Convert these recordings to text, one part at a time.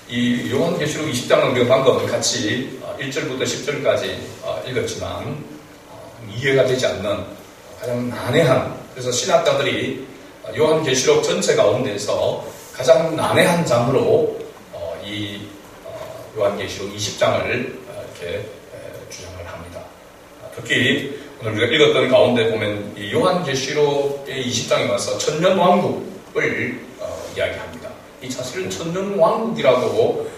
이 요한계시록 20장은 우리가 방금 같이 1절부터 10절까지 읽었지만 이해가 되지 않는 가장 난해한, 그래서 신학자들이 요한계시록 전체 가운데서 가장 난해한 장으로 이 요한계시록 20장을 이렇게 주장을 합니다. 특히 오늘 우리가 읽었던 가운데 보면 이 요한계시록의 20장에 와서 천년왕국을 이야기합니다. 이 사실은 천년왕국이라고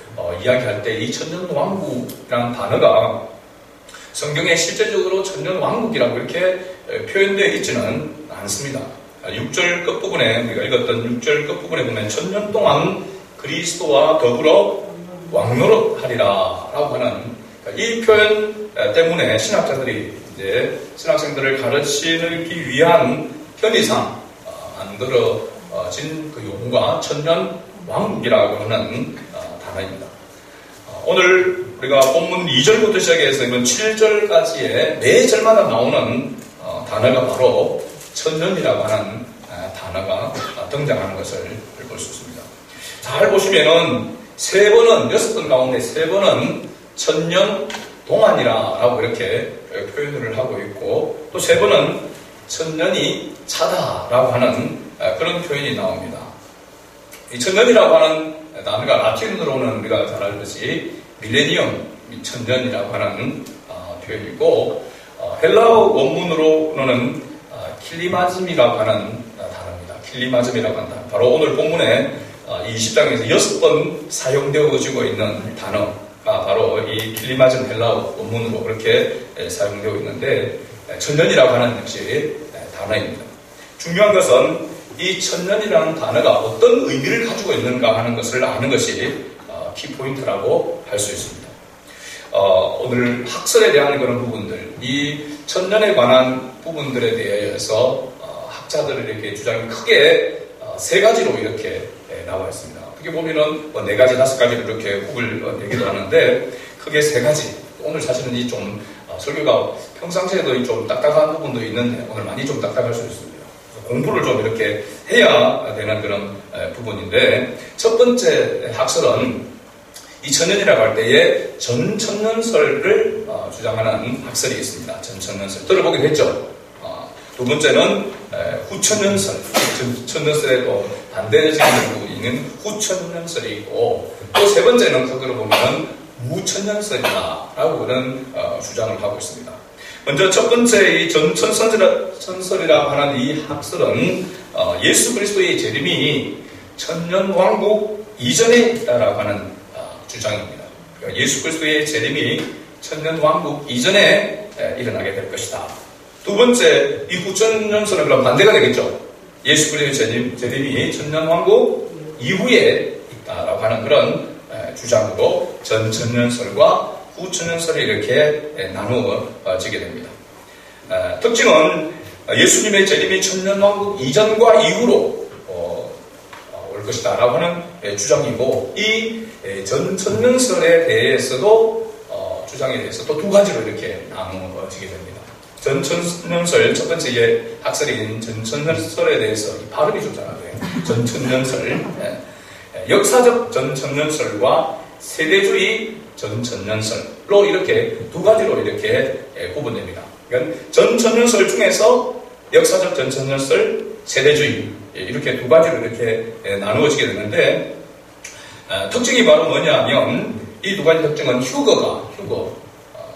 이야기할 때 이 천년왕국이라는 단어가 성경에 실제적으로 천년왕국이라고 이렇게 표현되어 있지는 않습니다. 6절 끝부분에, 우리가 읽었던 6절 끝부분에 보면 천년 동안 그리스도와 더불어 왕노릇하리라 라고 하는 이 표현 때문에 신학자들이 이제 신학생들을 가르치기 위한 편의상 만들어진 그 용어가 천년 왕국이라고 하는 단어입니다. 오늘 우리가 본문 2절부터 시작해서 이번 7절까지의 매 절마다 나오는 단어가 바로 천년이라고 하는 단어가 등장하는 것을 볼 수 있습니다. 잘 보시면은 3번은, 6번 가운데 3번은 천년 동안이라고 이렇게 표현을 하고 있고, 또 3번은 천년이 차다라고 하는 그런 표현이 나옵니다. 이 천년이라고 하는 단어가 라틴어로는 우리가 잘 알듯이 밀레니엄, 천년이라고 하는 표현이고, 헬라어 원문으로는 킬리마즘이라고 하는 단어입니다. 킬리마즘이라고 하는 단어. 바로 오늘 본문에 20장에서 6번 사용되어지고 있는 단어가 바로 이 킬리마즘 헬라어 원문으로 그렇게 사용되고 있는데, 천년이라고 하는 역시 단어입니다. 중요한 것은 이 천년이라는 단어가 어떤 의미를 가지고 있는가 하는 것을 아는 것이 키포인트라고 할 수 있습니다. 오늘 학설에 대한 그런 부분들, 이 천년에 관한 부분들에 대해서 학자들의 이렇게 주장이 크게 3가지로 이렇게 나와 있습니다. 어떻게 보면은 4가지, 5가지로 이렇게 혹을 내기도 하는데, 크게 3가지. 오늘 사실은 이 좀 설교가 평상시에도 좀 딱딱한 부분도 있는데 오늘 많이 좀 딱딱할 수 있습니다. 공부를 좀 이렇게 해야 되는 그런 부분인데, 첫 번째 학설은 이 천년이라고 할 때에 전천년설을 주장하는 학설이 있습니다. 전천년설. 들어보긴 했죠. 두 번째는 후천년설. 천년설에 또 반대적인 부분이 있는 후천년설이 있고, 또 세 번째는 그거로 보면 무천년설이다라고 그런 주장을 하고 있습니다. 먼저 첫 번째 이 전천년설이라고 하는 이 학설은 예수 그리스도의 재림이 천년왕국 이전에 있다라고 하는 주장입니다. 그러니까 예수 그리스도의 재림이 천년왕국 이전에 일어나게 될 것이다. 두 번째, 이 후천년설은 그럼 반대가 되겠죠. 예수 그리스도의 재림이 천년왕국 이후에 있다라고 하는 그런 주장으로 전천년설과 후천년설이 이렇게 나누어지게 됩니다. 특징은 예수님의 재림이 천년왕국 이전과 이후로 올 것이다 라고 하는 주장이고, 이 전천년설에 대해서도 주장에 대해서 또 2가지로 이렇게 나누어지게 됩니다. 전천년설, 첫 번째 학설인 전천년설에 대해서 발음이 좋잖아요. 전천년설, 역사적 전천년설과 세대주의 전천년설로 이렇게 2가지로 이렇게 구분됩니다. 그러니까 전천년설 중에서 역사적 전천년설, 세대주의 이렇게 2가지로 이렇게 나누어지게 되는데, 특징이 바로 뭐냐면 이 2가지 특징은 휴거.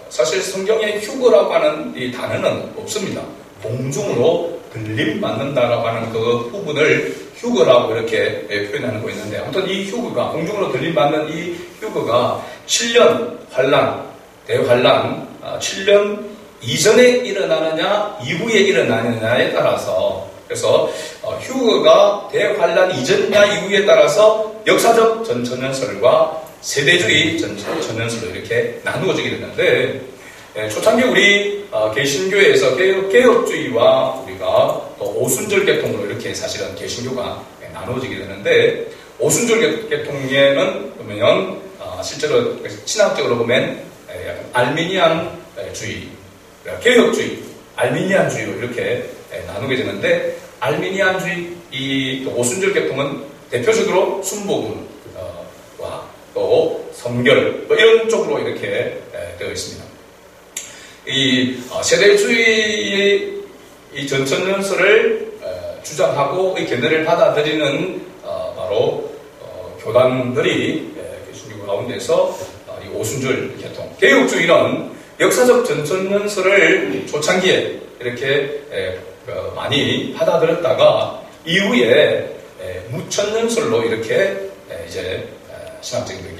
사실 성경에 휴거라고 하는 이 단어는 없습니다. 공중으로 들림 받는다라고 하는 그 부분을 휴거라고 이렇게 표현하는 거 있는데, 아무튼 이 휴거가, 공중으로 들림 받는 이 휴거가 7년 환란, 대환란, 7년 이전에 일어나느냐 이후에 일어나느냐에 따라서, 그래서 휴거가 대환란 이전이냐 이후에 따라서 역사적 전천년설과 세대주의 전천년설로 이렇게 나누어지게 되는데, 초창기 우리 개신교에서 개혁주의와 우리가 또 오순절 계통으로 이렇게 사실은 개신교가 나누어지게 되는데, 오순절 계통에는 보면 실제로 신학적으로 보면 약간 알미니안주의, 개혁주의, 알미니안주의로 이렇게 나누게 되는데, 알미니안주의 이 오순절 계통은 대표적으로 순복음과 또 성결, 뭐 이런 쪽으로 이렇게 되어 있습니다. 이 세대주의의 이 전천연설을 주장하고 이 견해를 받아들이는 바로 교단들이 계신 가운데서 이 오순절 계통, 개혁주의는 역사적 전천연설을 초창기에 이렇게 많이 받아들였다가 이후에 무천연설로 이렇게 이제 신학적인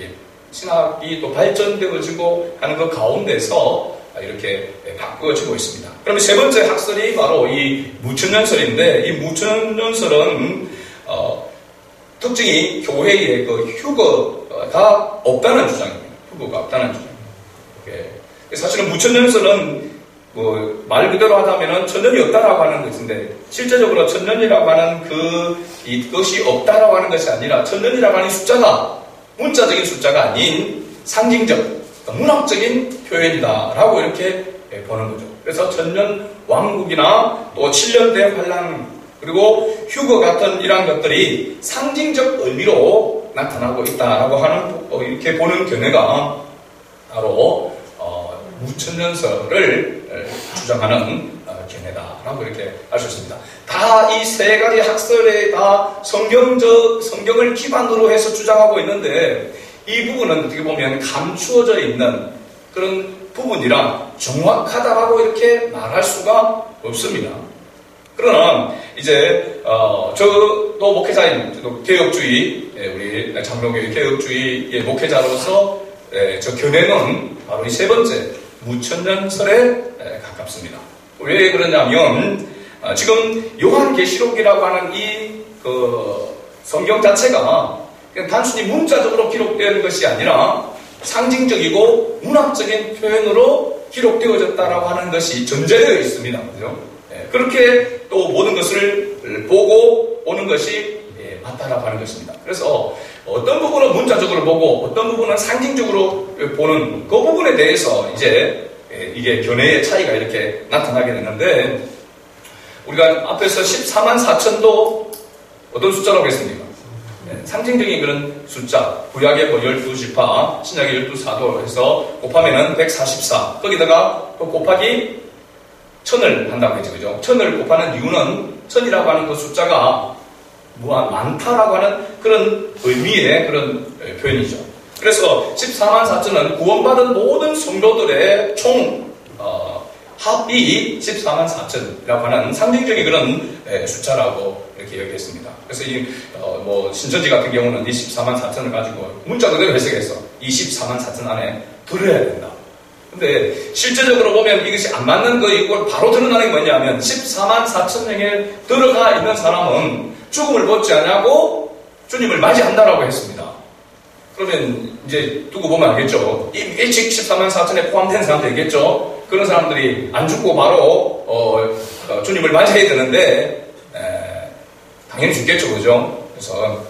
신학이 또 발전되어지고 하는 그 가운데서 이렇게 바꾸어지고 있습니다. 그러면 세 번째 학설이 바로 이 무천연설인데, 이 무천연설은 특징이 교회에 그 휴거가 없다는 주장입니다. 휴거가 없다는 주장입니다. 사실은 무천연설은 뭐 말 그대로 하자면은 천년이 없다라고 하는 것인데, 실제적으로 천년이라고 하는 이것이 없다라고 하는 것이 아니라, 천년이라고 하는 숫자가 문자적인 숫자가 아닌 상징적, 문학적인 표현이다라고 이렇게 보는 거죠. 그래서 천년 왕국이나 또 7년 대환란, 그리고 휴거 같은 이러한 것들이 상징적 의미로 나타나고 있다라고 하는, 이렇게 보는 견해가 바로 무천연설을 주장하는 견해다라고 이렇게 알 수 있습니다. 다 이 세 가지 학설에 다 성경을 기반으로 해서 주장하고 있는데, 이 부분은 어떻게 보면 감추어져 있는 그런 부분이라 정확하다라고 이렇게 말할 수가 없습니다. 그러나 이제 저도 목회자인, 저도 개혁주의, 우리 장로교회 개혁주의의 목회자로서 저 견해는 바로 이 세 번째 무천연설에 가깝습니다. 왜 그러냐면 지금 요한계시록이라고 하는 이 성경 자체가 그냥 단순히 문자적으로 기록된 것이 아니라 상징적이고 문학적인 표현으로 기록되어졌다라고 하는 것이 전제되어 있습니다. 그죠? 그렇게 또 모든 것을 보고 오는 것이 맞다라고 하는 것입니다. 그래서 어떤 부분은 문자적으로 보고 어떤 부분은 상징적으로 보는 그 부분에 대해서 이제 이게 견해의 차이가 이렇게 나타나게 되는데, 우리가 앞에서 14만 4천도 어떤 숫자라고 했습니까? 상징적인 그런 숫자, 구약의 12지파, 신약의 12사도 해서 곱하면은 144. 거기다가 또 곱하기 1000을 한다고 했죠. 그죠? 1000을 곱하는 이유는 1000이라고 하는 그 숫자가 많다라고 하는 그런 의미의 그런 표현이죠. 그래서 14만 4천은 구원받은 모든 성도들의 총 합이 14만 4천이라고 하는 상징적인 그런 숫자라고 이렇게 얘기했습니다. 그래서 신천지 같은 경우는 이 14만 4천을 가지고 문자 그대로 해석해서 24만 4천 안에 들어야 된다. 근데 실제적으로 보면 이것이 안 맞는 거, 이걸 바로 드러나는 게 뭐냐면 14만 4천 명에 들어가 있는 사람은 죽음을 벗지 않냐고 주님을 맞이한다라고 했습니다. 그러면 이제 두고 보면 알겠죠. 일찍 14만 4천에 포함된 사람들이겠죠. 그런 사람들이 안 죽고 바로 주님을 맞이해야 되는데 당연히 죽겠죠. 그죠? 그래서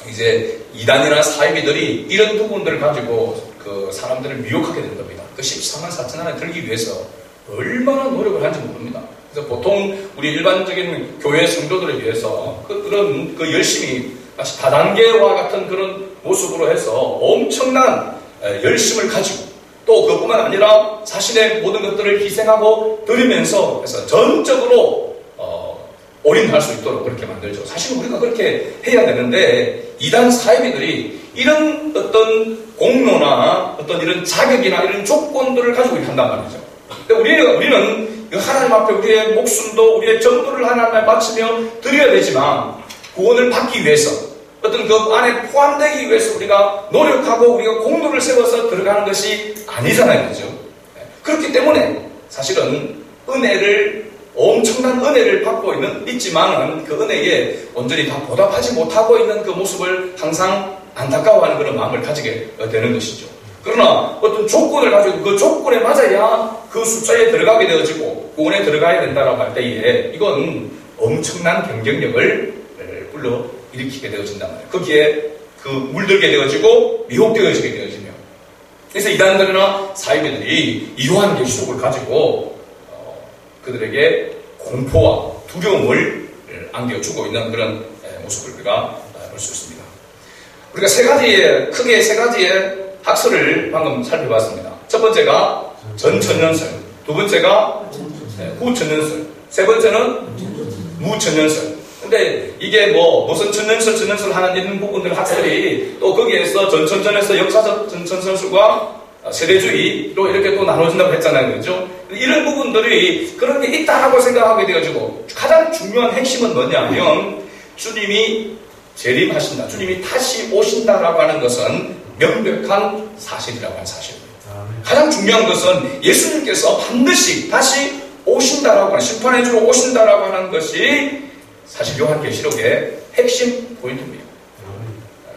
이제 이단이나 사이비들이 이런 부분들을 가지고 그 사람들을 미혹하게 된 겁니다. 그 14만 4천 안에 들기 위해서 얼마나 노력을 하는지 모릅니다. 그래서 보통 우리 일반적인 교회 성도들에 비해서 그런 열심히 마치 다단계와 같은 그런 모습으로 해서 엄청난 열심을 가지고, 또 그뿐만 아니라 자신의 모든 것들을 희생하고 드리면서 해서 전적으로 올인할 수 있도록 그렇게 만들죠. 사실 우리가 그렇게 해야 되는데, 이단 사이비들이 이런 어떤 공로나 어떤 이런 자격이나 이런 조건들을 가지고 한단 말이죠. 근데 우리는 하나님 앞에 우리의 목숨도, 우리의 전부를 하나님 앞에 바치며 드려야 되지만, 구원을 받기 위해서, 어떤 그 안에 포함되기 위해서 우리가 노력하고 우리가 공로를 세워서 들어가는 것이 아니잖아요. 그죠? 그렇기 때문에 사실은 엄청난 은혜를 받고 있지만은 그 은혜에 온전히 다 보답하지 못하고 있는 그 모습을 항상 안타까워하는 그런 마음을 가지게 되는 것이죠. 그러나 어떤 조건을 가지고 그 조건에 맞아야 그 숫자에 들어가게 되어지고 구원에 들어가야 된다라고 할 때에 이건 엄청난 경쟁력을 일으키게 되어진단 말이에요. 거기에 물들게 되어지고 미혹되어지게 되어지며, 그래서 이단들이나 사이비들이 이러한 계시록을 가지고 그들에게 공포와 두려움을 안겨주고 있는 그런 모습을 우리가 볼 수 있습니다. 우리가 크게 세 가지의 학설을 방금 살펴봤습니다. 첫 번째가 전천년설, 두 번째가 후천년설, 세 번째는 무천년설. 근데 이게 뭐 무슨 천년설 하는 이런 부분들 학설이 또 거기에서 전천전에서 역사적 전천설과 세대주의로 이렇게 또 나눠진다고 했잖아요. 그렇죠? 이런 부분들이 그런 게 있다라고 생각하게 되어지고 가장 중요한 핵심은 뭐냐면 주님이 재림하신다, 주님이 다시 오신다라고 하는 것은 명백한 사실이라고 하는 사실입니다. 가장 중요한 것은 예수님께서 반드시 다시 오신다라고 하는, 심판해주러 오신다라고 하는 것이 사실 요한계시록의 핵심 포인트입니다.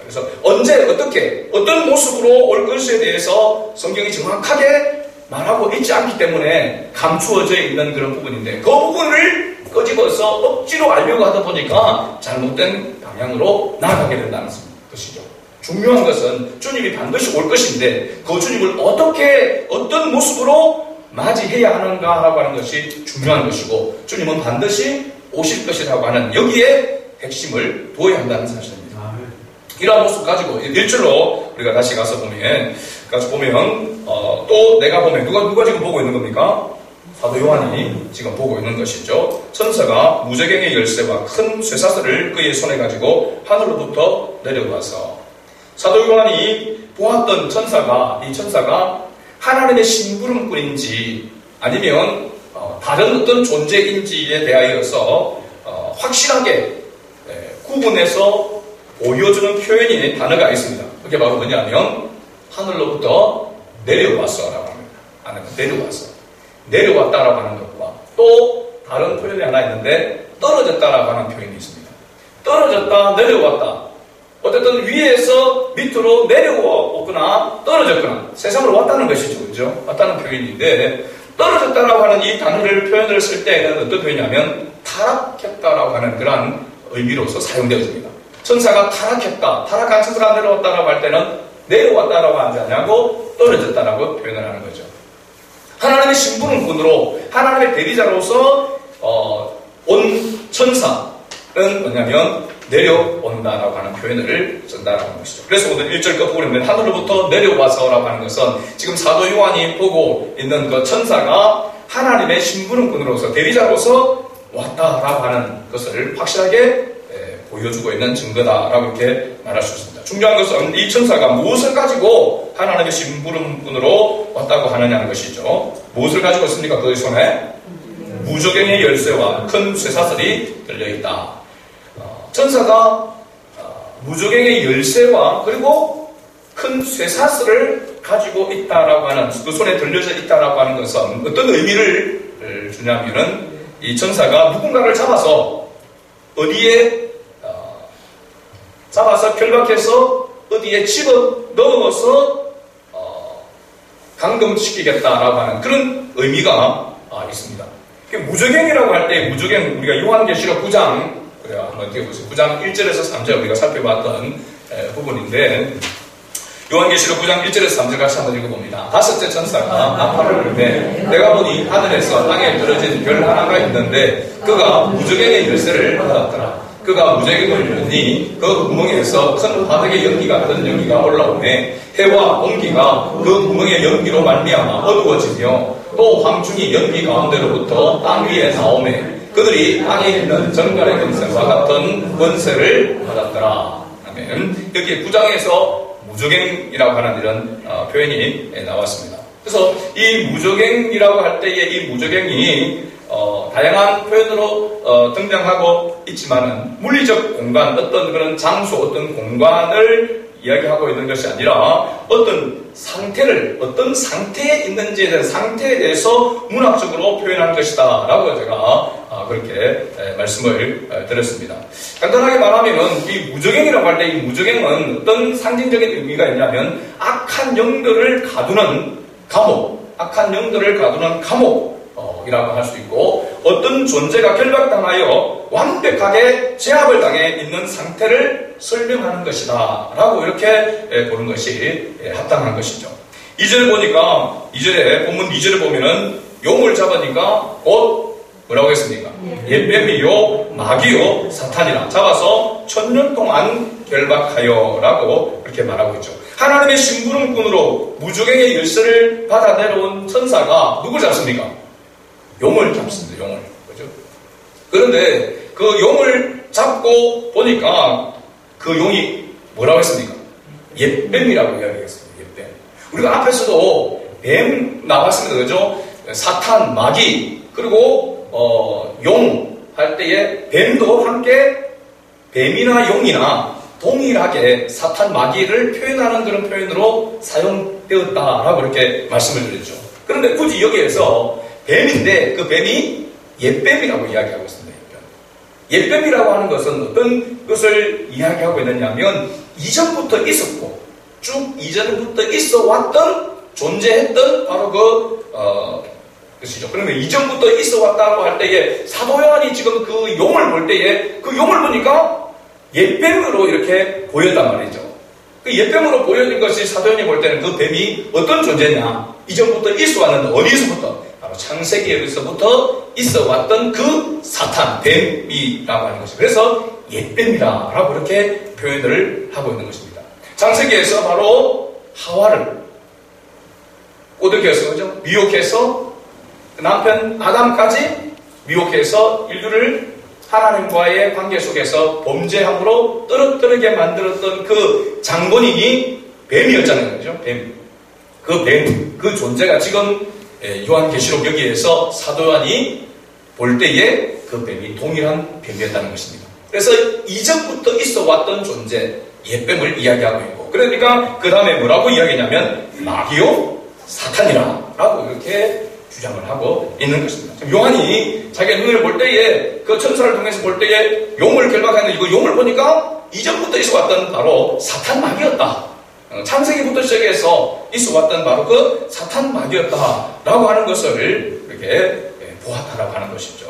그래서 언제 어떻게 어떤 모습으로 올 것에 대해서 성경이 정확하게 말하고 있지 않기 때문에 감추어져 있는 그런 부분인데 그 부분을 끄집어서 억지로 알려고 하다 보니까 잘못된 방향으로 나아가게 된다는 것이죠. 중요한 것은 주님이 반드시 올 것인데 그 주님을 어떤 모습으로 맞이해야 하는가라고 하는 것이 중요한 것이고 주님은 반드시 오실 것이라고 하는 여기에 핵심을 두어야 한다는 사실입니다. 이러한 모습 가지고 1절로 우리가 다시 가서 보면 또 내가 보면 누가 지금 보고 있는 겁니까? 사도 요한이 지금 보고 있는 것이죠. 천사가 무저갱의 열쇠와 큰 쇠사슬을 그의 손에 가지고 하늘로부터 내려와서 사도 요한이 보았던 이 천사가 하나님의 심부름꾼인지 아니면 다른 어떤 존재인지에 대하여서 확실하게 구분해서 보여주는 표현이 단어가 있습니다. 그게 바로 뭐냐면 하늘로부터 내려왔어라고 합니다. 내려왔다라고 하는 것과 또 다른 표현이 하나 있는데 떨어졌다라고 하는 표현이 있습니다. 떨어졌다, 내려왔다. 어쨌든 위에서 밑으로 내려오거나 떨어졌거나 세상으로 왔다는 것이죠. 그죠? 왔다는 표현인데 떨어졌다라고 하는 이 단어를 표현을 쓸 때에는 어떤 표현이냐면 타락했다라고 하는 그러한 의미로서 사용되어집니다. 천사가 타락한 천사가 내려왔다라고 할 때는 내려왔다라고 하지 않냐고 떨어졌다라고 표현을 하는 거죠. 하나님의 심부름꾼으로 하나님의 대리자로서 온 천사는 뭐냐면 내려온다라고 하는 표현을 쓴다라고 하는 것이죠. 그래서 오늘 1절 끝부분에 보면 하늘로부터 내려와서라고 하는 것은 지금 사도 요한이 보고 있는 그 천사가 하나님의 심부름꾼으로서 대리자로서 왔다라고 하는 것을 확실하게 보여주고 있는 증거다라고 이렇게 말할 수 있습니다. 중요한 것은 이 천사가 무엇을 가지고 하나님의 심부름꾼으로 왔다고 하느냐는 것이죠. 무엇을 가지고 있습니까? 그의 손에 무저갱의 열쇠와 큰 쇠사슬이 들려있다. 천사가 무저갱의 열쇠와 그리고 큰 쇠사슬을 가지고 있다라고 하는, 그 손에 들려져 있다라고 하는 것은 어떤 의미를 주냐면은 이 천사가 누군가를 잡아서 결박해서 어디에 집어 넣어서 감금시키겠다라고 하는 그런 의미가 있습니다. 무저갱이라고 할 때 무저갱 우리가 요한계시록 9장 한번 띄워보세요. 9장 1절에서 3절 우리가 살펴봤던 부분인데 요한계시록 9장 1절에서 3절 같이 한번 읽어봅니다. 다섯째 천사가 나팔을 불매 내가 보니 하늘에서 땅에 떨어진 별 하나가 있는데 그가 무저갱의 열쇠를 받았더라. 그가 무저갱을 열니 그 구멍에서 큰 화덕의 연기 같은 연기가 올라오매 해와 공기가 그 구멍의 연기로 말미암아 어두워지며 또 황충이 연기 가운데로부터 땅 위에 나오매 그들이 땅에 있는 정갈의 권세와 같은 권세를 받았더라. 아멘. 여기 9장에서 무저갱이라고 하는 이런 표현이 나왔습니다. 그래서 이 무저갱이라고 할 때에 이 무저갱이 다양한 표현으로 등장하고 있지만은 물리적 공간, 어떤 그런 장소, 어떤 공간을 이야기하고 있는 것이 아니라 어떤 상태에 있는지에 대한 상태에 대해서 문학적으로 표현한 것이다 라고 제가 그렇게 말씀을 드렸습니다. 간단하게 말하면은 이 무저갱이라고 할 때 이 무저갱은 어떤 상징적인 의미가 있냐면 악한 영들을 가두는 감옥이라고 할 수 있고 어떤 존재가 결박당하여 완벽하게 제압을 당해 있는 상태를 설명하는 것이다 라고 이렇게 보는 것이 합당한 것이죠. 2절을 보니까 본문 2절을 보면은 용을 잡으니까 곧 뭐라고 했습니까? 뱀이요 마귀요 사탄이라 잡아서 1000년 동안 결박하여 라고 이렇게 말하고 있죠. 하나님의 심부름꾼으로 무적행의 열쇠를 받아 내려온 천사가 누굴 잡습니까? 용을 잡습니다. 용을. 그죠? 그런데 그 용을 잡고 보니까 그 용이 뭐라고 했습니까? 옛뱀이라고 이야기했습니다. 옛뱀. 우리가 앞에서도 뱀 나왔습니다. 그죠? 사탄, 마귀, 그리고 용 할 때에 뱀도 함께 뱀이나 용이나 동일하게 사탄, 마귀를 표현하는 그런 표현으로 사용되었다라고 이렇게 말씀을 드렸죠. 그런데 굳이 여기에서 뱀인데 그 뱀이 옛뱀이라고 이야기하고 있습니다. 옛뱀이라고 하는 것은 어떤 것을 이야기하고 있느냐면 이전부터 있었고 쭉 이전부터 있어 왔던 존재했던 바로 것이죠. 그러면 이전부터 있어 왔다고 할 때에 사도 요한이 지금 그 용을 볼 때에 그 용을 보니까 옛뱀으로 이렇게 보였단 말이죠. 그 옛뱀으로 보여진 것이 사도 요한이 볼 때는 그 뱀이 어떤 존재냐? 이전부터 있어 왔는데 어디서부터? 바로 창세기에서부터 있어 왔던 그 사탄, 뱀이라고 하는 것이죠. 그래서 옛뱀이라고 이렇게 표현을 하고 있는 것입니다. 창세기에서 바로 하와를 꼬드겨서, 그죠? 미혹해서 남편 아담까지 미혹해서 인류를 하나님과의 관계 속에서 범죄함으로 떨어뜨리게 만들었던 그 장본인이 뱀이었잖아요. 그죠? 뱀. 그 존재가 지금 요한계시록 여기에서 사도 요한이 볼 때에 그 뱀이 동일한 뱀이었다는 것입니다. 그래서 이전부터 있어 왔던 존재, 옛뱀을 이야기하고 있고, 그러니까 그 다음에 뭐라고 이야기하냐면 마귀요 사탄이라 라고 이렇게 주장을 하고 있는 것입니다. 요한이 자기의 눈을 볼 때에 그 천사를 통해서 볼 때에 용을 결박하는데 이거 용을 보니까 이전부터 있어 왔던 바로 사탄 마귀였다. 창세기부터 시작해서 있어 왔던 바로 그 사탄 마귀였다라고 하는 것을 이렇게 보았다라고 하는 것이죠.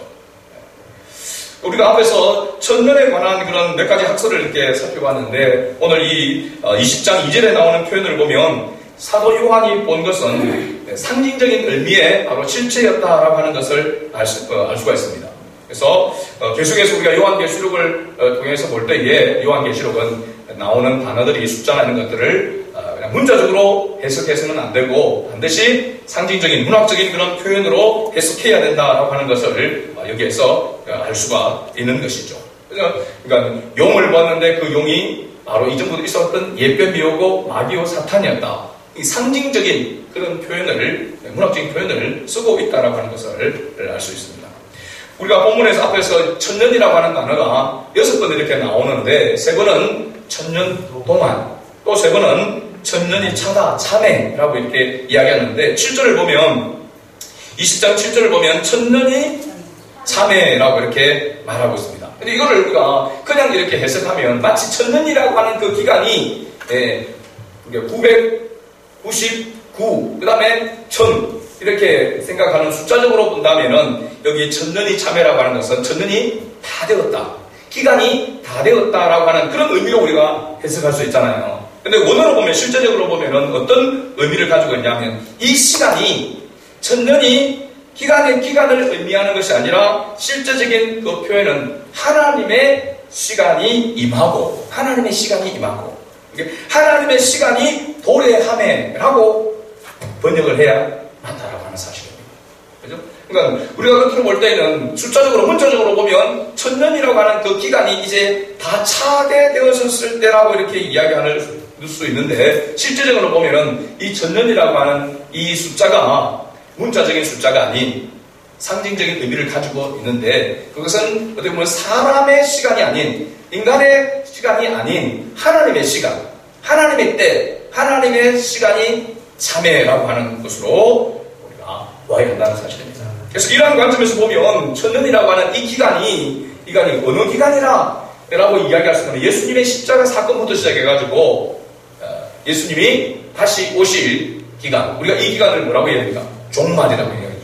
우리가 앞에서 천년에 관한 그런 몇 가지 학설을 이렇게 살펴봤는데 오늘 이 20장 2절에 나오는 표현을 보면 사도 요한이 본 것은 상징적인 의미의 바로 실체였다라고 하는 것을 알 수가 있습니다. 그래서 계속해서 우리가 요한계시록을 통해서 볼 때에 요한계시록은 나오는 단어들이 숫자나 이런 것들을 그냥 문자적으로 해석해서는 안 되고 반드시 상징적인 문학적인 그런 표현으로 해석해야 된다라고 하는 것을 여기에서 알 수가 있는 것이죠. 그러니까 용을 봤는데 그 용이 바로 이전부터 있었던 옛뱀이오고 마귀오 사탄이었다. 이 상징적인 그런 표현을, 문학적인 표현을 쓰고 있다라고 하는 것을 알 수 있습니다. 우리가 본문에서 앞에서 천년이라고 하는 단어가 6번 이렇게 나오는데 3번은 천년 동안, 또 3번은 천년이 차다, 참회라고 이렇게 이야기하는데 7절을 보면 20장 7절을 보면 천년이 참회라고 이렇게 말하고 있습니다. 근데 이거를 우리가 그냥 이렇게 해석하면 마치 천년이라고 하는 그 기간이 999, 그 다음에 1000 이렇게 생각하는 숫자적으로 본다면은 여기 천년이 참회라고 하는 것은 천년이 다 되었다, 기간이 다 되었다라고 하는 그런 의미로 우리가 해석할 수 있잖아요. 근데 원어로 보면, 실제적으로 보면은 어떤 의미를 가지고 있냐면 이 시간이 천년이 기간을 의미하는 것이 아니라 실제적인 그 표현은 하나님의 시간이 임하고 하나님의 시간이 도래함에라고 번역을 해야 맞다라고 하는 사실입니다. 그죠? 그러니까 우리가 겉으로 볼 때는 숫자적으로, 문자적으로 보면 천년이라고 하는 그 기간이 이제 다 차게 되었을 때라고 이렇게 이야기할 수 있는데 실제적으로 보면은 이 천년이라고 하는 이 숫자가 문자적인 숫자가 아닌 상징적인 의미를 가지고 있는데 그것은 어떻게 보면 사람의 시간이 아닌, 인간의 시간이 아닌 하나님의 시간, 하나님의 때, 하나님의 시간이 참회라고 하는 것으로 우리가 봐야 한다는 사실입니다. 그래서 이러한 관점에서 보면 천년이라고 하는 이 기간이 어느 기간이라고 이야기할 수 있는 예수님의 십자가 사건부터 시작해가지고 예수님이 다시 오실 기간, 우리가 이 기간을 뭐라고 이야기합니까? 종말이라고 이야기합니다.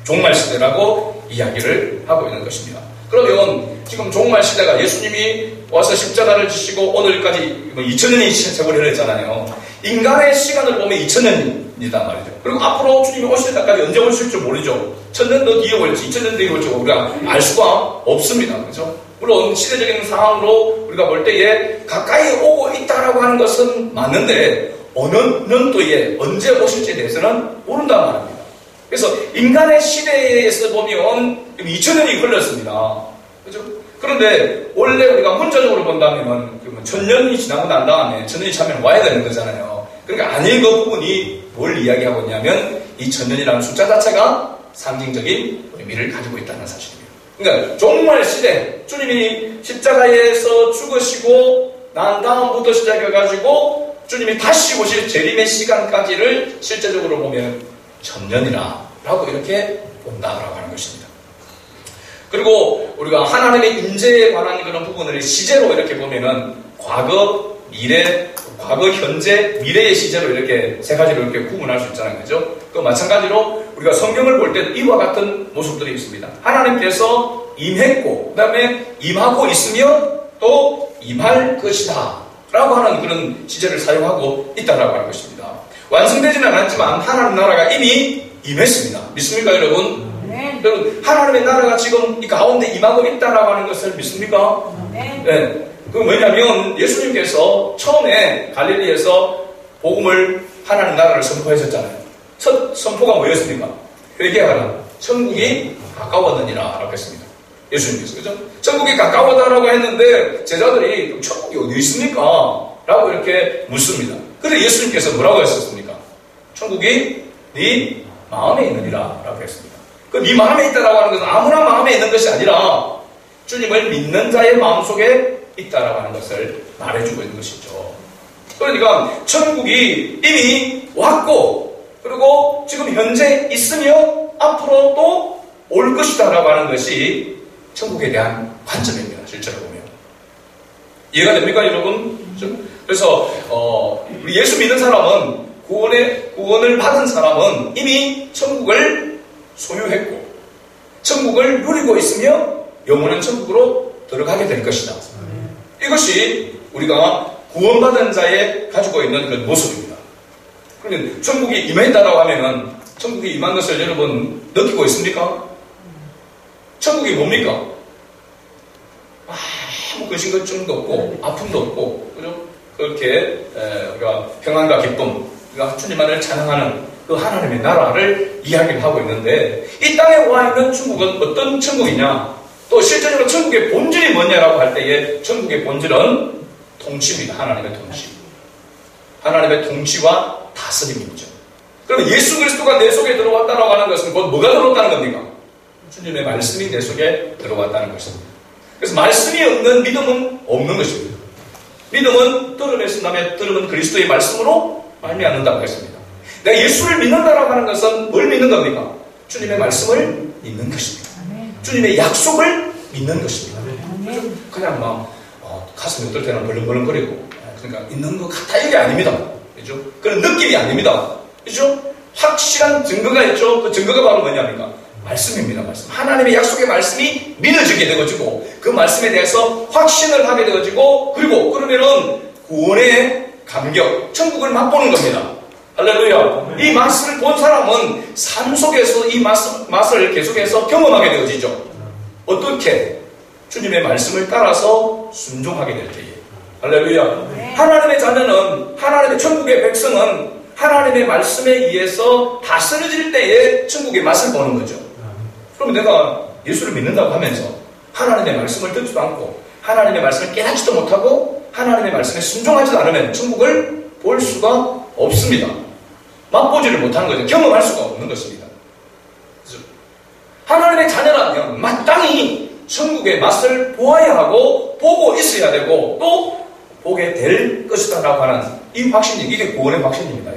종말 시대라고 이야기를 하고 있는 것입니다. 그러면 지금 종말 시대가 예수님이 와서 십자가를 지시고 오늘까지 2000년이 세월이 했잖아요. 인간의 시간을 보면 2000년이다 말이죠. 그리고 앞으로 주님이 오실 때까지 언제 오실 줄 모르죠. 1000년 더 뒤에 올지 2000년 뒤에 올지 우리가 알 수가 없습니다. 그렇죠? 물론 시대적인 상황으로 우리가 볼 때에 가까이 오고 있다라고 하는 것은 맞는데 어느 년도에 언제 오실지에 대해서는 모른단 말입니다. 그래서 인간의 시대에서 보면 2000년이 흘렀습니다. 그죠? 그런데 원래 우리가 문자적으로 본다면 1000년이 지나고 난 다음에 1000년이 차면 와야 되는 거잖아요. 그러니까 아닐 그 부분이 뭘 이야기하고 있냐면 이 1000년이라는 숫자 자체가 상징적인 의미를 가지고 있다는 사실입니다. 그러니까 종말 시대, 주님이 십자가에서 죽으시고 난 다음부터 시작해가지고 주님이 다시 오실 재림의 시간까지를 실제적으로 보면 1000년이라고 이렇게 본다라고 하는 것입니다. 그리고 우리가 하나님의 인재에 관한 그런 부분을 시제로 이렇게 보면은 과거, 미래, 과거, 현재, 미래의 시제로 이렇게 세 가지로 이렇게 구분할 수 있잖아요. 그죠? 그 마찬가지로 우리가 성경을 볼 때도 이와 같은 모습들이 있습니다. 하나님께서 임했고, 그 다음에 임하고 있으며 또 임할 것이다 라고 하는 그런 시제를 사용하고 있다라고 하는 것입니다. 완성되지는 않았지만 하나님 나라가 이미 임했습니다. 믿습니까, 여러분? 네. 여러분, 하나님의 나라가 지금 이 가운데 임하고 있다라고 하는 것을 믿습니까? 네. 네. 그 뭐냐면 예수님께서 처음에 갈릴리에서 복음을 하나님 나라를 선포하셨잖아요. 첫 선포가 뭐였습니까? 회개하라. 천국이 가까웠느니라 라고 했습니다. 예수님께서. 그죠? 천국이 가까웠다라고 했는데 제자들이 천국이 어디 있습니까? 라고 이렇게 묻습니다. 그래서 예수님께서 뭐라고 했었습니까? 천국이 네 마음에 있느니라 라고 했습니다. 그 네 마음에 있다라고 하는 것은 아무나 마음에 있는 것이 아니라 주님을 믿는 자의 마음속에 있다라고 하는 것을 말해주고 있는 것이죠. 그러니까 천국이 이미 왔고 그리고 지금 현재 있으며 앞으로 또 올 것이다라고 하는 것이 천국에 대한 관점입니다. 실제로 보면. 이해가 됩니까, 여러분? 그래서 우리 예수 믿는 사람은 구원을 받은 사람은 이미 천국을 소유했고 천국을 누리고 있으며 영원한 천국으로 들어가게 될 것이다. 이것이 우리가 구원받은 자의 가지고 있는 그런 모습입니다. 그러면 천국이 임했다라고 하면은 천국이 임한 것을 여러분 느끼고 있습니까? 천국이 뭡니까? 아무 근심걱정도 없고 아픔도 없고 그죠? 그렇게 우리가 평안과 기쁨, 우리가 주님만을 찬양하는 그 하나님의 나라를 이야기를 하고 있는데 이 땅에 와 있는 천국은 어떤 천국이냐? 또 실제적으로 천국의 본질이 뭐냐라고 할 때에 천국의 본질은 통치입니다. 하나님의 통치. 하나님의 통치와 다스림이죠. 그러면 예수 그리스도가 내 속에 들어왔다라고 하는 것은 곧 뭐가 들어왔다는 겁니까? 주님의 말씀이 내 속에 들어왔다는 것입니다. 그래서 말씀이 없는 믿음은 없는 것입니다. 믿음은 들음에 쓴다면 들음은 그리스도의 말씀으로 말미암는다고 했습니다. 내가 예수를 믿는다라고 하는 것은 뭘 믿는 겁니까? 주님의 말씀을 믿는 것입니다. 주님의 약속을 믿는 것입니다. 그냥 막 가슴이 어떨 때는 벌렁벌렁거리고 그러니까 있는 것 같아 이게 아닙니다. 그죠? 그런 느낌이 아닙니다. 그죠? 확실한 증거가 있죠. 그 증거가 바로 뭐냐니까 말씀입니다. 말씀. 하나님의 약속의 말씀이 믿어지게 되어지고 그 말씀에 대해서 확신을 하게 되어지고 그리고 그러면은 구원의 감격, 천국을 맛보는 겁니다. 할렐루야. 이 맛을 본 사람은 삶 속에서 이 맛을 계속해서 경험하게 되어지죠. 어떻게? 주님의 말씀을 따라서 순종하게 될 때에. 할렐루야. 하나님의 자녀는, 하나님의 천국의 백성은 하나님의 말씀에 의해서 다스려질 때에 천국의 맛을 보는 거죠. 그럼 내가 예수를 믿는다고 하면서 하나님의 말씀을 듣지도 않고 하나님의 말씀을 깨닫지도 못하고 하나님의 말씀에 순종하지도 않으면 천국을 볼 수가 없습니다. 맛보지를 못하는 거죠. 경험할 수가 없는 것입니다. 그래서 하나님의 자녀라면 마땅히 천국의 맛을 보아야 하고 보고 있어야 되고 또 보게 될 것이다 라고 하는 이 확신이 이게 구원의 확신입니다.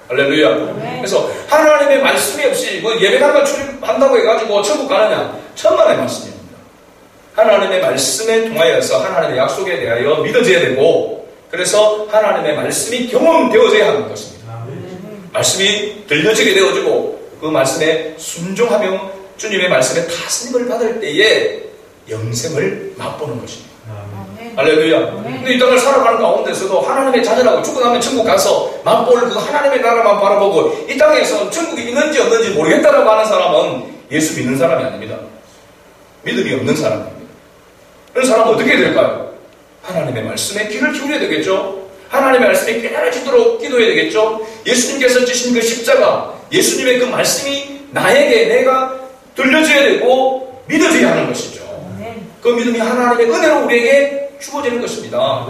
할렐루야. 그래서 하나님의 말씀이 없이 뭐 예배당과 출입한다고 해가지고 천국 가느냐? 천만의 말씀입니다. 하나님의 말씀에 통하여서 하나님의 약속에 대하여 믿어져야 되고 그래서 하나님의 말씀이 경험되어져야 하는 것입니다. 말씀이 들려지게 되어지고 그 말씀에 순종하며 주님의 말씀에 다스림을 받을 때에 영생을 맛보는 것입니다. 할렐루야. 근데 이 땅을 살아가는 가운데서도 하나님의 자녀라고 죽고 나면 천국 가서 맛볼 그 하나님의 나라만 바라보고 이 땅에서 천국이 있는지 없는지 모르겠다라고 하는 사람은 예수 믿는 사람이 아닙니다. 믿음이 없는 사람입니다. 그런 사람은 어떻게 해야 될까요? 하나님의 말씀에 귀를 기울여야 되겠죠? 하나님의 말씀에 깨달아지도록 기도해야 되겠죠? 예수님께서 지신 그 십자가, 예수님의 그 말씀이 나에게 내가 들려져야 되고 믿어져야 하는 것이죠. 그 믿음이 하나님의 은혜로 우리에게 주어지는 것입니다.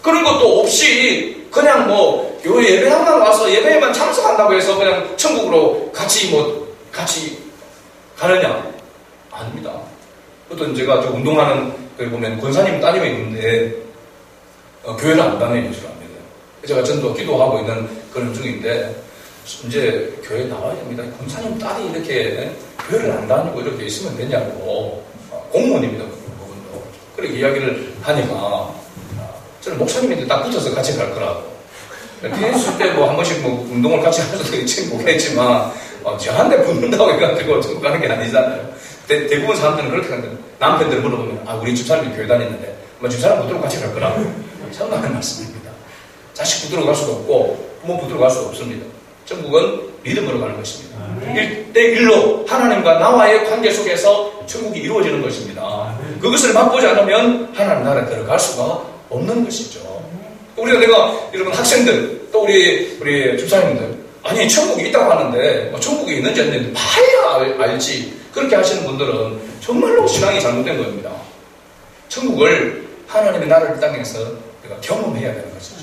그런 것도 없이 그냥 뭐 교회 예배만 와서 예배에만 참석한다고 해서 그냥 천국으로 같이 가느냐? 아닙니다. 어떤 제가 저 운동하는 그 보면 권사님 따님이 있는데 교회를 안 다니는 줄 압니다. 제가 전도 기도하고 있는 그런 중인데 이제 교회 나와야 됩니다. 권사님 딸이 이렇게 교회를 안 다니고 이렇게 있으면 되냐고 공무원입니다. 그분도 그렇게 이야기를 하니까 저는 목사님인데 딱 붙어서 같이 갈 거라고. 뒤에 있을 때 뭐 한 번씩 뭐 운동을 같이 하셔도 되겠지 못겠지만 저한테 붙는다고 해가지고 전국 가는 게 아니잖아요. 대부분 사람들은 그렇게 하는데 남편들 물어보면 우리 집사람이 교회 다니는데 집사람 붙들고 같이 갈 거라고. 상당한 말씀입니다. 자식 붙들고 갈 수도 없고 부모 붙들고 갈 수도 없습니다. 천국은 믿음으로 가는 것입니다. 1대1로 하나님과 나와의 관계 속에서 천국이 이루어지는 것입니다. 그것을 맛보지 않으면 하나님 나라에 들어갈 수가 없는 것이죠. 내가 여러분 학생들 또 우리 집사님들 아니 천국이 있다고 하는데 천국이 있는지 안 있는지 봐야 알지 그렇게 하시는 분들은 정말로 신앙이 잘못된 겁니다. 천국을 하나님의 나라를 땅에서 우리가 경험해야 되는 것이죠.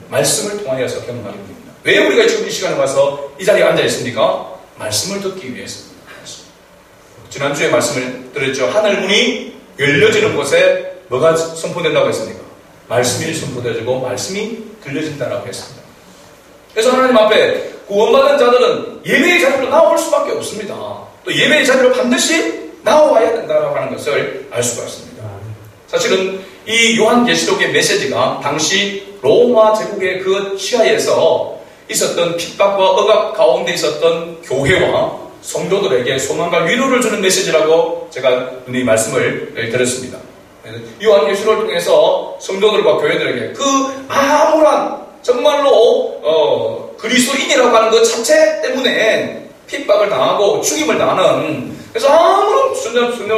말씀을 통하여서 경험하게 됩니다. 왜 우리가 지금 이 시간에 와서 이 자리에 앉아 있습니까? 말씀을 듣기 위해서입니다. 지난주에 말씀을 드렸죠. 하늘 문이 열려지는 곳에 뭐가 선포된다고 했습니까? 말씀이 선포되어지고 말씀이 들려진다라고 했습니다. 그래서 하나님 앞에 구원받은 자들은 예배의 자리로 나올 수밖에 없습니다. 또 예배의 자리로 반드시 나와야 된다라고 하는 것을 알 수가 있습니다. 사실은 이 요한계시록의 메시지가 당시 로마 제국의 그 시야에서 있었던 핍박과 억압 가운데 있었던 교회와 성도들에게 소망과 위로를 주는 메시지라고 제가 이 말씀을 드렸습니다. 요한계시록을 통해서 성도들과 교회들에게 그 암울한 정말로 그리스도인이라고 하는 것 자체 때문에 핍박을 당하고 죽임을 당하는 그래서 아무런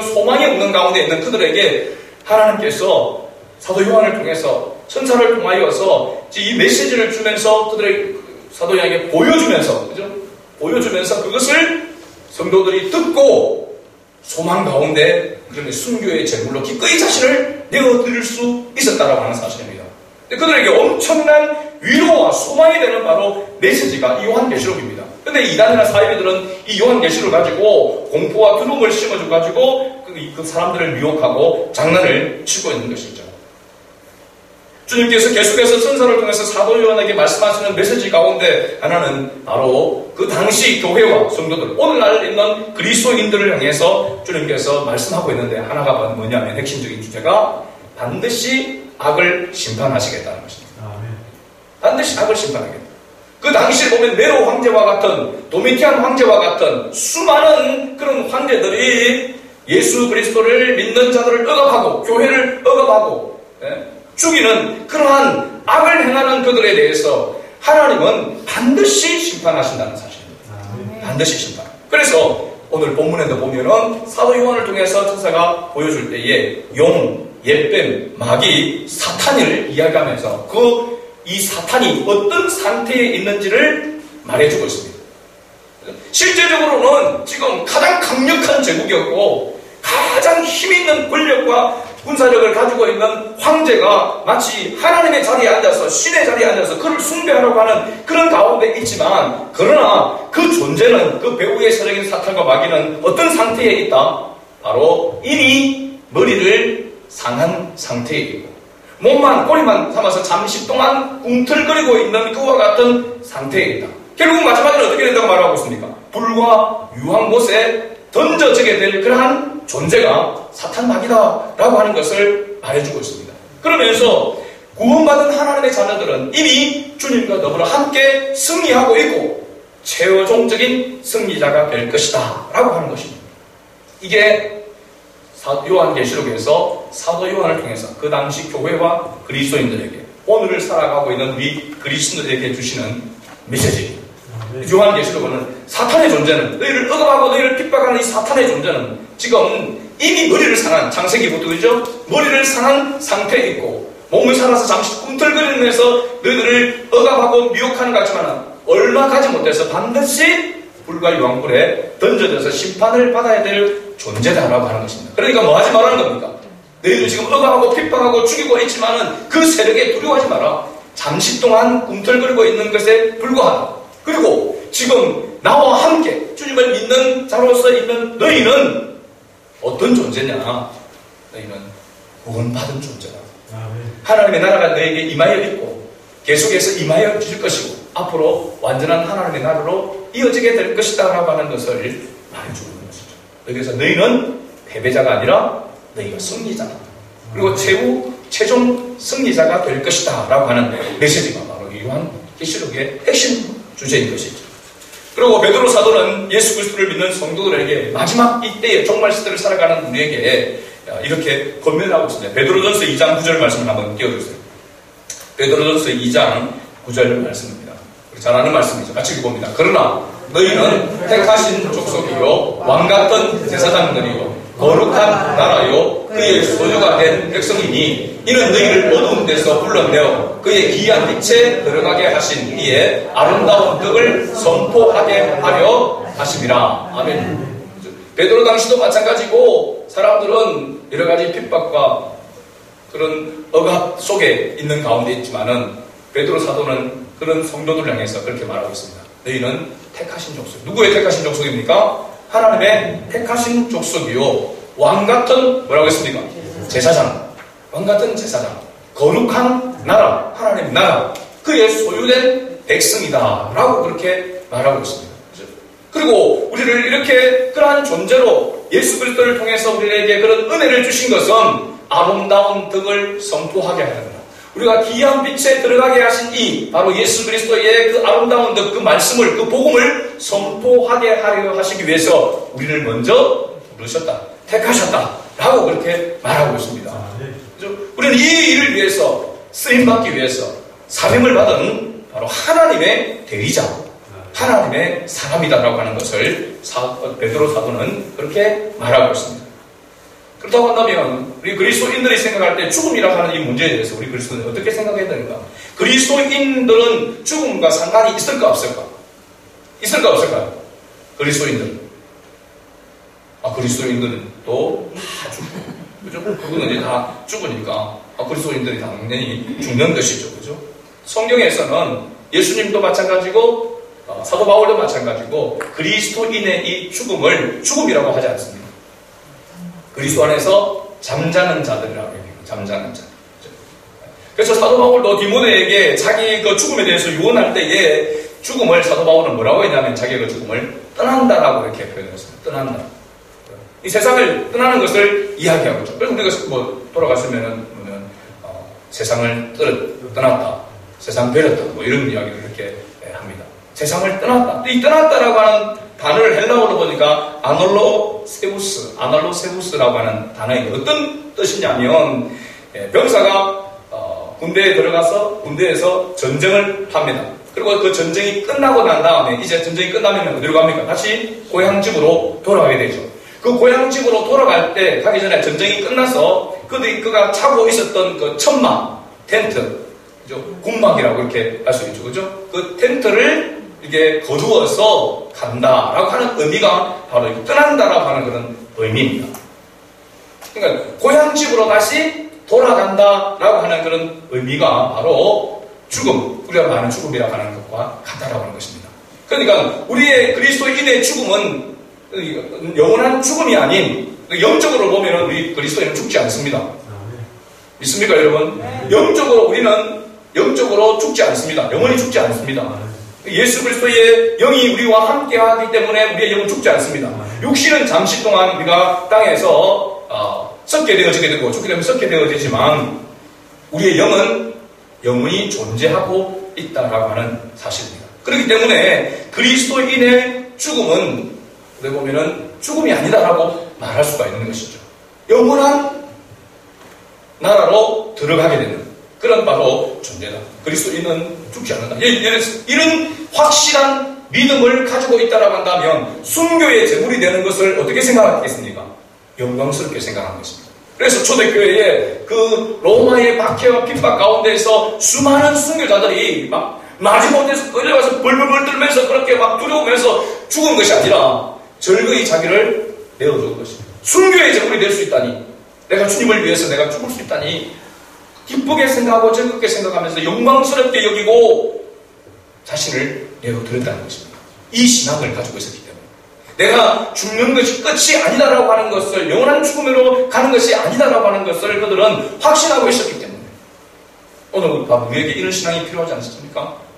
소망이 없는 가운데 있는 그들에게 하나님께서 사도 요한을 통해서 천사를 통하여서 이 메시지를 주면서 그들의 사도 요한에게 보여주면서 그것을 성도들이 듣고 소망 가운데 그런데 순교의 제물로 기꺼이 자신을 내어드릴 수 있었다라고 하는 사실입니다. 그들에게 엄청난 위로와 소망이 되는 바로 메시지가 이 요한계시록입니다. 근데 이단이나 사이비들은 이 요한계시록을 가지고 공포와 두려움을 심어줘가지고 그 사람들을 미혹하고 장난을 치고 있는 것이죠. 주님께서 계속해서 천사를 통해서 사도 요한에게 말씀하시는 메시지 가운데 하나는 바로 그 당시 교회와 성도들, 오늘날 있는 그리스도인들을 향해서 주님께서 말씀하고 있는데 하나가 뭐냐면 핵심적인 주제가 반드시 악을 심판하시겠다는 것입니다. 반드시 악을 심판하겠다. 그 당시에 보면 네로 황제와 같은 도미티안 황제와 같은 수많은 그런 황제들이 예수 그리스도를 믿는 자들을 억압하고 교회를 억압하고 죽이는 그러한 악을 행하는 그들에 대해서 하나님은 반드시 심판하신다는 사실입니다. 반드시 심판. 그래서 오늘 본문에도 보면은 사도 요한을 통해서 천사가 보여줄 때에 용, jet뱀, 마귀, 사탄을 이야기하면서 이 사탄이 어떤 상태에 있는지를 말해주고 있습니다. 실제적으로는 지금 가장 강력한 제국이었고 가장 힘있는 권력과 군사력을 가지고 있는 황제가 마치 하나님의 자리에 앉아서 신의 자리에 앉아서 그를 숭배하려고 하는 그런 가운데 있지만 그러나 그 존재는 그 배후의 세력인 사탄과 마귀는 어떤 상태에 있다? 바로 이미 머리를 상한 상태에 있고 몸만 꼬리만 삼아서 잠시 동안 꿈틀거리고 있는 그와 같은 상태에 있다. 결국 마지막에는 어떻게 된다고 말하고 있습니까? 불과 유황못에 던져지게 될 그러한 존재가 사탄 마귀다라고 하는 것을 말해주고 있습니다. 그러면서 구원받은 하나님의 자녀들은 이미 주님과 더불어 함께 승리하고 있고 최종적인 승리자가 될 것이다 라고 하는 것입니다. 이게 요한계시록에서 사도 요한을 통해서 그 당시 교회와 그리스도인들에게 오늘을 살아가고 있는 우리 그리스도인들에게 주시는 메시지입니다. 요한계시록은 사탄의 존재는, 너희를 억압하고 너희를 핍박하는 이 사탄의 존재는 지금 이미 머리를 상한, 창세기부터 그죠? 머리를 상한 상태에 있고 몸을 살아서 잠시 꿈틀거리면서 너희들을 억압하고 미혹하는 것 같지만 얼마 가지 못해서 반드시 불과 유황불에 던져져서 심판을 받아야 될 존재다라고 하는 것입니다. 그러니까 뭐 하지 말라는 겁니까? 너희들 지금 억압하고 핍박하고 죽이고 있지만은 그 세력에 두려워하지 마라. 잠시 동안 꿈틀거리고 있는 것에 불과하다. 그리고 지금 나와 함께 주님을 믿는 자로서 있는 너희는 어떤 존재냐? 너희는 구원받은 존재다. 하나님의 나라가 너에게 임하여 있고 계속해서 임하여 줄 것이고 앞으로 완전한 하나님의 나라로 이어지게 될 것이다 라고 하는 것을 말해주고 있는 것이죠. 여기서 너희는 패배자가 아니라 너희가 승리자다. 그리고 최종 승리자가 될 것이다 라고 하는 메시지가 바로 이 요한계시록의 핵심 주제인 것이죠. 그리고 베드로 사도는 예수 그리스도를 믿는 성도들에게 마지막 이때의 종말 시대를 살아가는 우리에게 이렇게 권면하고 있습니다. 베드로전서 2장 9절 말씀을 한번 띄워주세요. 베드로전서 2장 9절 말씀입니다. 우리 잘 아는 말씀이죠. 같이 읽어봅니다. 그러나 너희는 택하신 족속이요 왕같은 제사장들이요 거룩한 나라요 그의 소유가 된 백성이니 이는 너희를 어두운 데서 불러내어 그의 기이한 빛에 들어가게 하신 이의 아름다운 떡을 선포하게 하려 하심이라. 아멘. 베드로 당시도 마찬가지고 사람들은 여러 가지 핍박과 그런 억압 속에 있는 가운데 있지만은 베드로 사도는 그런 성도들을 향해서 그렇게 말하고 있습니다. 너희는 택하신 족속. 누구의 택하신 족속입니까? 하나님의 택하신 족속이요 왕같은 뭐라고 했습니까? 제사장. 왕같은 제사장. 거룩한 나라. 하나님 나라. 그의 소유된 백성이다 라고 그렇게 말하고 있습니다. 그리고 우리를 이렇게 그러한 존재로 예수 그리스도를 통해서 우리에게 그런 은혜를 주신 것은 아름다운 덕을 선포하게 하는구나. 우리가 기이한 빛에 들어가게 하신 이 바로 예수 그리스도의 그 아름다운 덕, 그 말씀을, 그 복음을 선포하게 하려 하시기 위해서 우리를 먼저 부르셨다, 택하셨다 라고 그렇게 말하고 있습니다. 그렇죠? 우리는 이 일을 위해서 쓰임받기 위해서 사명을 받은 바로 하나님의 대리자, 하나님의 사람이다라고 하는 것을 베드로 사도는 그렇게 말하고 있습니다. 그렇다고 한다면 우리 그리스도인들이 생각할 때 죽음이라고 하는 이 문제에 대해서 우리 그리스도인은 어떻게 생각해야 되는가? 그리스도인들은 죽음과 상관이 있을까 없을까? 있을까 없을까요? 그리스도인들. 그리스도인들은 또 다 죽고, 그죠? 그거는 이제 다 죽으니까 그리스도인들이 당연히 죽는 것이죠, 그죠? 성경에서는 예수님도 마찬가지고 사도 바울도 마찬가지고 그리스도인의 이 죽음을 죽음이라고 하지 않습니다. 그리스도 안에서 잠자는 자들이라고 얘기해요. 잠자는 자. 그래서 사도 바울도 디모데에게 자기 그 죽음에 대해서 유언할 때에 죽음을 사도 바울은 뭐라고 했냐면 자기가 그 죽음을 떠난다라고 이렇게 표현했습니다. 떠난다. 이 세상을 떠나는 것을 이야기하고 있죠. 그래서 우리가 뭐 돌아갔으면은 세상을 떠났다, 세상 버렸다, 뭐 이런 이야기를 이렇게 합니다. 세상을 떠났다. 이 떠났다라고 하는 단어를 헬라어로 보니까 아날로세우스라고 하는 단어인데 어떤 뜻이냐면 병사가 군대에 들어가서 군대에서 전쟁을 합니다. 그리고 그 전쟁이 끝나고 난 다음에 이제 전쟁이 끝나면 어디로 갑니까? 다시 고향집으로 돌아가게 되죠. 그 고향집으로 돌아갈 때 가기 전에 전쟁이 끝나서 그가 차고 있었던 그 천막 텐트, 그죠? 군막이라고 이렇게 할 수 있죠, 그죠? 그 텐트를 이게 거두어서 간다라고 하는 의미가 바로 떠난다라고 하는 그런 의미입니다. 그러니까 고향집으로 다시 돌아간다라고 하는 그런 의미가 바로 죽음, 우리가 말하는 죽음이라고 하는 것과 같다라고 하는 것입니다. 그러니까 우리의 그리스도인의 죽음은 영원한 죽음이 아닌 영적으로 보면 우리 그리스도인은 죽지 않습니다. 믿습니까, 여러분? 영적으로 우리는 영적으로 죽지 않습니다. 영원히 죽지 않습니다. 예수 그리스도의 영이 우리와 함께하기 때문에 우리의 영은 죽지 않습니다. 육신은 잠시 동안 우리가 땅에서 썩게 되어지게 되고 죽게 되면 썩게 되어지지만 우리의 영은 영원히 존재하고 있다라고 하는 사실입니다. 그렇기 때문에 그리스도인의 죽음은 어떻게 보면은 죽음이 아니다라고 말할 수가 있는 것이죠. 영원한 나라로 들어가게 되는 그런 바로 존재다. 그리스도인은 죽지 않는다. 이런 확실한 믿음을 가지고 있다라고 한다면 순교의 제물이 되는 것을 어떻게 생각하겠습니까? 영광스럽게 생각하는 것입니다. 그래서 초대교회에 그 로마의 박해와 핍박 가운데에서 수많은 순교자들이 막 마지못해서 끌려가서 벌벌벌 떨면서 그렇게 막 두려우면서 죽은 것이 아니라 즐거이 자기를 내어준 것입니다. 순교의 제물이 될 수 있다니, 내가 주님을 위해서 내가 죽을 수 있다니 기쁘게 생각하고 즐겁게 생각하면서 영광스럽게 여기고 자신을 내어드렸다는 것입니다. 이 신앙을 가지고 있었기 때문에 내가 죽는 것이 끝이 아니다라고 하는 것을, 영원한 죽음으로 가는 것이 아니다라고 하는 것을 그들은 확신하고 있었기 때문에 오늘 우리에게 이런 신앙이 필요하지 않습니까?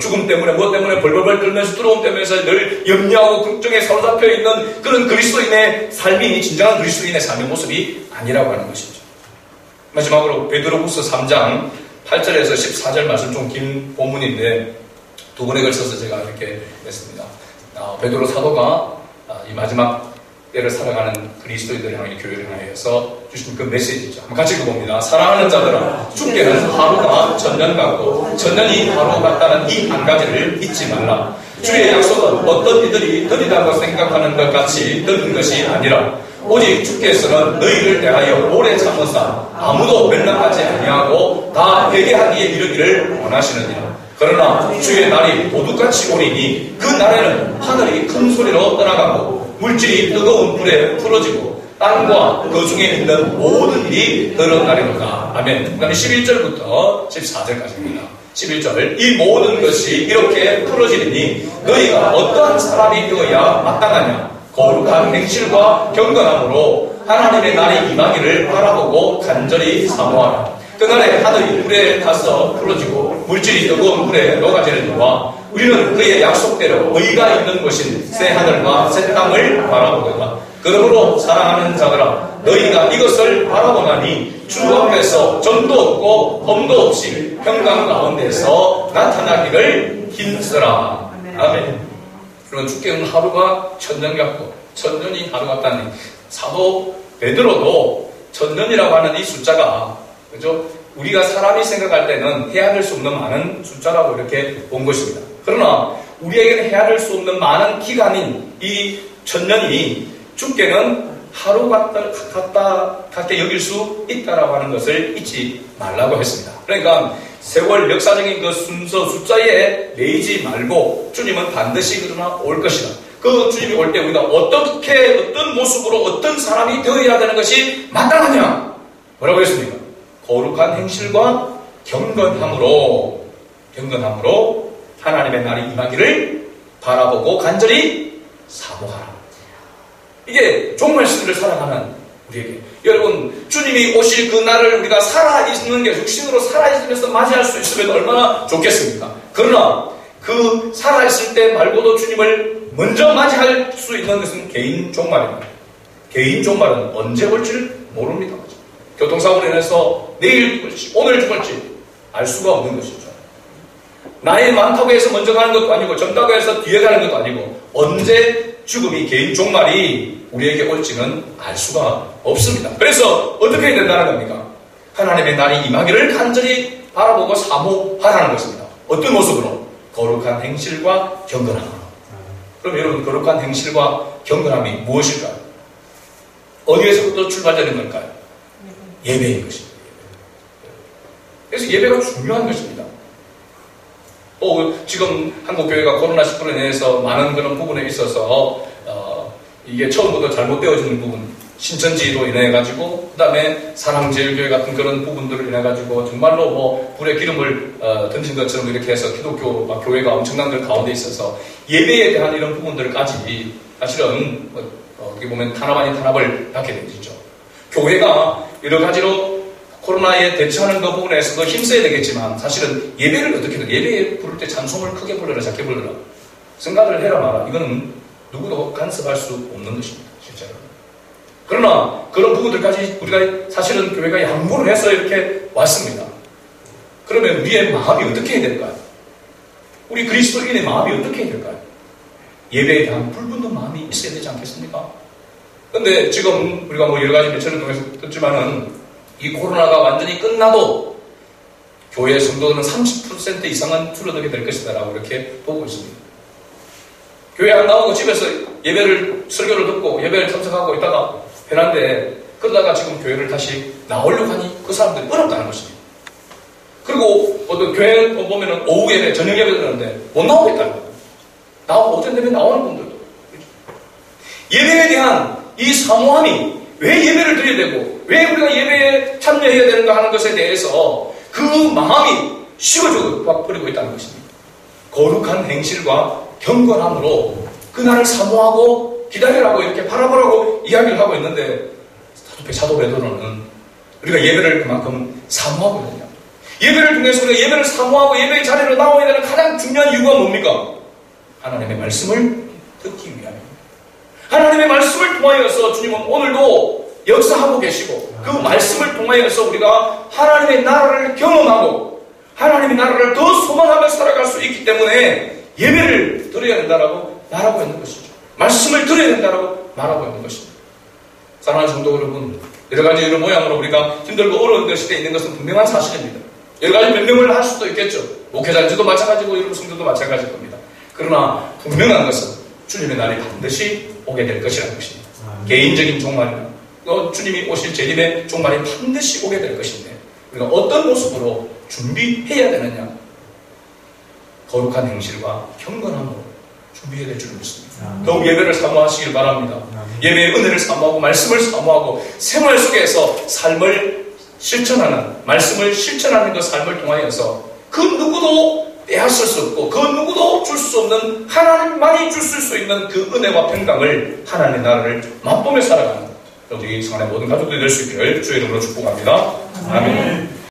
죽음 때문에 무엇 때문에 벌벌벌 떨면서 두려움 때문에 늘 염려하고 걱정에 사로잡혀 있는 그런 그리스도인의 삶이 진정한 그리스도인의 삶의 모습이 아니라고 하는 것이죠. 마지막으로 베드로후서 3장 8절에서 14절 말씀, 좀 긴 본문인데 두 번에 걸쳐서 제가 이렇게 했습니다. 베드로 사도가 이 마지막 때를 살아가는 그리스도인들을 향해, 교회를 향해서 주신 그 메시지죠. 한번 같이 읽어봅니다. 사랑하는 자들아, 죽게는 하루가 천년 같고 천년이 하루 같다는 이 한 가지를 잊지 말라. 주의 약속은 어떤 이들이 더디다고 생각하는 것 같이 더딘 것이 아니라 오직 주께서는 너희를 대하여 오래 참으사 아무도 멸망하지 아니하고 다 회개하기에 이르기를 원하시느니라. 그러나 주의 날이 도둑같이 오리니 그 날에는 하늘이 큰 소리로 떠나가고 물질이 뜨거운 불에 풀어지고 땅과 그 중에 있는 모든 일이 드러나리로다. 아멘. 그 다음에 11절부터 14절까지입니다. 11절, 이 모든 것이 이렇게 풀어지리니 너희가 어떠한 사람이 되어야 마땅하냐? 거룩한 행실과 경건함으로 하나님의 날이 임하기를 바라보고 간절히 사모하라. 그날에 하늘이 불에 타서 풀어지고 물질이 뜨거운 불에 녹아지느니와 우리는 그의 약속대로 의가 있는 곳인 새 하늘과 새 땅을 바라보거라. 그러므로 사랑하는 자들아, 너희가 이것을 바라보나니 주 앞에서 점도 없고 험도 없이 평강 가운데서 나타나기를 힘쓰라. 아멘. 그러면 주께는 하루가 천년 같고 천년이 하루 같다니, 사도 베드로도 천년이라고 하는 이 숫자가, 그죠? 우리가 사람이 생각할 때는 헤아릴 수 없는 많은 숫자라고 이렇게 본 것입니다. 그러나 우리에게는 헤아릴 수 없는 많은 기간인 이 천년이 주께는 하루 같게 여길 수 있다라고 하는 것을 잊지 말라고 했습니다. 그러니까 세월 역사적인 그 순서 숫자에 매이지 말고 주님은 반드시 그러나 올 것이다. 그 주님이 올 때 우리가 어떻게, 어떤 모습으로, 어떤 사람이 되어야 되는 것이 마땅하냐? 뭐라고 했습니까? 거룩한 행실과 경건함으로 하나님의 날이 임하기를 바라보고 간절히 사모하라. 이게 종말시대를 살아가는 우리에게, 여러분, 주님이 오실 그 날을 우리가 살아있는 게, 육신으로 살아있으면서 맞이할 수 있으면 얼마나 좋겠습니까? 그러나 그 살아있을 때 말고도 주님을 먼저 맞이할 수 있는 것은 개인 종말입니다. 개인 종말은 언제 올지 모릅니다. 교통사고로 인해서 내일 죽을지 오늘 죽을지 알 수가 없는 것이죠. 나이 많다고 해서 먼저 가는 것도 아니고 젊다고 해서 뒤에 가는 것도 아니고 언제 죽음이, 개인 종말이 우리에게 올지는 알 수가 없습니다. 그래서 어떻게 해야 된다는 겁니까? 하나님의 날이 임하기를 간절히 바라보고 사모하라는 것입니다. 어떤 모습으로? 거룩한 행실과 경건함으로. 그럼 여러분, 거룩한 행실과 경건함이 무엇일까요? 어디에서부터 출발되는 걸까요? 예배인 것입니다. 그래서 예배가 중요한 것입니다. 또 지금 한국교회가 코로나19로 인해서 많은 그런 부분에 있어서 이게 처음부터 잘못되어지는 부분, 신천지로 인해가지고, 그 다음에 사랑제일교회 같은 그런 부분들을 인해가지고 정말로 뭐 불에 기름을 던진 것처럼 이렇게 해서 기독교 교회가 엄청난 그 가운데 있어서 예배에 대한 이런 부분들까지 사실은 어떻게 보면 탄압 아닌 탄압을 받게 되죠. 교회가 여러 가지로 코로나에 대처하는 그 부분에서도 힘써야 되겠지만, 사실은 예배를 어떻게 해야 돼? 예배에 부를 때 찬송을 크게 불러라, 작게 불러라, 생각을 해라 마라, 이거는 누구도 간섭할 수 없는 것입니다, 실제로. 그러나 그런 부분들까지 우리가 사실은 교회가 양보를 해서 이렇게 왔습니다. 그러면 우리의 마음이 어떻게 해야 될까요? 우리 그리스도인의 마음이 어떻게 해야 될까요? 예배에 대한 불붙는 마음이 있어야 되지 않겠습니까? 근데 지금 우리가 뭐 여러 가지 매체를 통해서 듣지만은 이 코로나가 완전히 끝나도 교회 성도들은 30% 이상은 줄어들게 될 것이다 라고 이렇게 보고 있습니다. 교회 안 나오고 집에서 예배를, 설교를 듣고 예배를 참석하고 있다가 편한데, 그러다가 지금 교회를 다시 나오려고 하니 그 사람들이 어렵다는 것입니다. 그리고 어떤 교회 보면은 오후 예배, 저녁 예배 드는데 못 나오겠다는 거예요. 나오고 어떤 예배 나오는 분들도. 예배에 대한 이 사모함이 왜 예배를 드려야 되고, 왜 우리가 예배에 참여해야 되는가 하는 것에 대해서 그 마음이 식어져 버리고 있다는 것입니다. 거룩한 행실과 경건함으로 그날을 사모하고 기다리라고 이렇게 바라보라고 이야기를 하고 있는데, 사도 베드로는 우리가 예배를 그만큼 사모하고 있느냐, 예배를 통해서 우리가 예배를 사모하고 예배의 자리로 나와야 되는 가장 중요한 이유가 뭡니까? 하나님의 말씀을 듣기 위함입니다. 하나님의 말씀을 통하여서 주님은 오늘도 역사하고 계시고, 그 말씀을 통하여서 우리가 하나님의 나라를 경험하고 하나님의 나라를 더 소망하며 살아갈 수 있기 때문에 예배를 드려야 된다라고 말하고 있는 것이죠. 말씀을 드려야 된다라고 말하고 있는 것입니다. 사랑하는 성도 여러분, 여러 가지 이런 모양으로 우리가 힘들고 어려운 것이 있는 것은 분명한 사실입니다. 여러 가지 변명을 할 수도 있겠죠. 목회자인지도 마찬가지고 여러분 성도도 마찬가지일 겁니다. 그러나 분명한 것은 주님의 날이 반드시 오게 될 것이라는 것입니다. 개인적인 종말이나 주님이 오실 재림의 종말이 반드시 오게 될 것인데, 우리가 어떤 모습으로 준비해야 되느냐? 거룩한 행실과 경건함으로 준비해야 될 줄 믿습니다. 더욱 예배를 사모하시길 바랍니다. 예배의 은혜를 사모하고 말씀을 사모하고 생활 속에서 삶을 실천하는, 말씀을 실천하는 그 삶을 통하여서 그 누구도 빼앗을 수 없고 그 누구도 줄 수 없는, 하나님만이 주실 수 있는 그 은혜와 평강을, 하나님의 나라를 맛보며 살아가는 우리 성안의 모든 가족들이 될 수 있기를 주의 이름으로 축복합니다. 아멘.